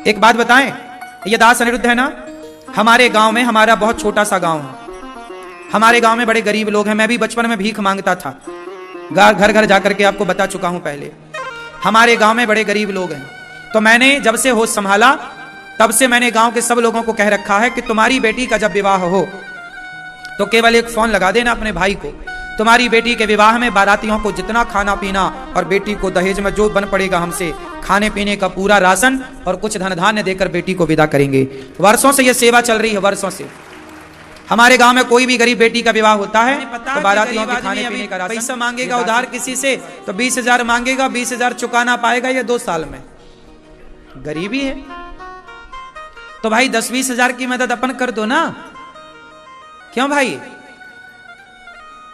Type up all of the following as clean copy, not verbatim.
एक बात बताएं, ये दास अनिरुद्ध है ना, हमारे गांव में, हमारा बहुत छोटा सा गांव है, हमारे गांव में बड़े गरीब लोग हैं। मैं भी बचपन में भीख मांगता था, घर घर जाकर के आपको बता चुका हूं पहले। हमारे गांव में बड़े गरीब लोग हैं, तो मैंने जब से होश संभाला तब से मैंने गांव के सब लोगों को कह रखा है कि तुम्हारी बेटी का जब विवाह हो तो केवल एक फोन लगा देना अपने भाई को। तुम्हारी बेटी के विवाह में बारातियों को जितना खाना पीना और बेटी को दहेज में जो बन पड़ेगा हमसे खाने पीने का पूरा राशन और कुछ धन धान्य देकर बेटी को विदा करेंगे। वर्षों से यह सेवा चल रही है, वर्षों से। हमारे गांव में कोई भी गरीब बेटी का विवाह होता है तो बारातियों के खाने पीने का राशन, पैसा मांगेगा उधार किसी से तो 20,000 मांगेगा, 20,000 चुकाना पाएगा ये 2 साल में। गरीबी है तो भाई 10-20,000 की मदद अपन कर दो ना, क्यों भाई?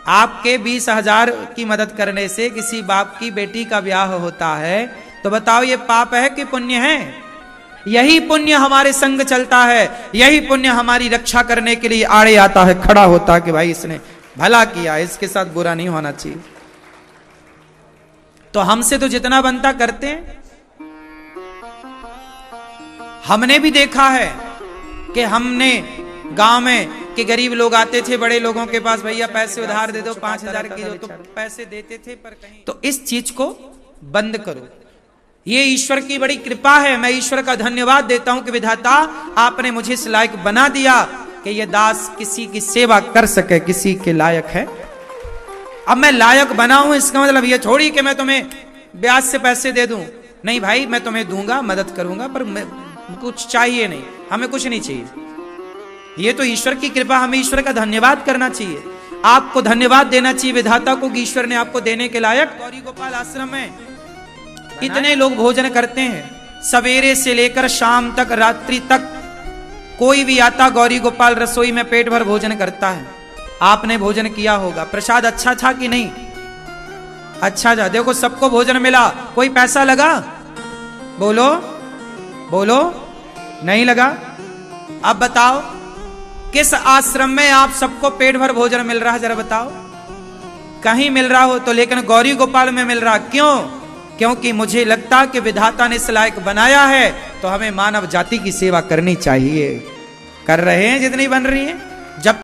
आपके 20,000 की मदद करने से किसी बाप की बेटी का ब्याह होता है तो बताओ ये पाप है कि पुण्य है? यही पुण्य हमारे संग चलता है, यही पुण्य हमारी रक्षा करने के लिए आड़े आता है, खड़ा होता है कि भाई इसने भला किया, इसके साथ बुरा नहीं होना चाहिए। तो हमसे तो जितना बनता करते हैं। हमने भी देखा है कि हमने गांव में कि गरीब लोग आते थे बड़े लोगों के पास, भैया पैसे उधार दे दो 5,000 की, तो पैसे देते थे पर कहीं। तो इस चीज को बंद करो, ये ईश्वर की बड़ी कृपा है। मैं ईश्वर का धन्यवाद देता हूं कि विधाता आपने मुझे इस लायक बना दिया कि ये दास किसी की सेवा कर सके, किसी के लायक है। अब मैं लायक बना हूं इसका मतलब ये थोड़ी कि मैं तुम्हें ब्याज से पैसे दे दूं, नहीं भाई, मैं तुम्हें दूंगा, मदद करूंगा, पर कुछ चाहिए नहीं, हमें कुछ नहीं चाहिए। ये तो ईश्वर की कृपा, हमें ईश्वर का धन्यवाद करना चाहिए। आपको धन्यवाद देना चाहिए विधाता को कि ईश्वर ने आपको देने के लायक। गौरी गोपाल आश्रम में इतने लोग भोजन करते हैं, सवेरे से लेकर शाम तक, रात्रि तक कोई भी आता गौरी गोपाल रसोई में पेट भर भोजन करता है। आपने भोजन किया होगा, प्रसाद अच्छा था कि नहीं? अच्छा था। देखो सबको भोजन मिला, कोई पैसा लगा? बोलो बोलो, नहीं लगा। अब बताओ किस आश्रम में आप सबको पेट भर भोजन मिल रहा है, जरा बताओ। कहीं मिल रहा हो तो, लेकिन गौरी गोपाल में मिल रहा, क्यों? क्योंकि मुझे लगता कि विधाता ने इस लायक बनाया है तो हमें मानव जाति की सेवा करनी चाहिए। कर रहे हैं जितनी बन रही है। जब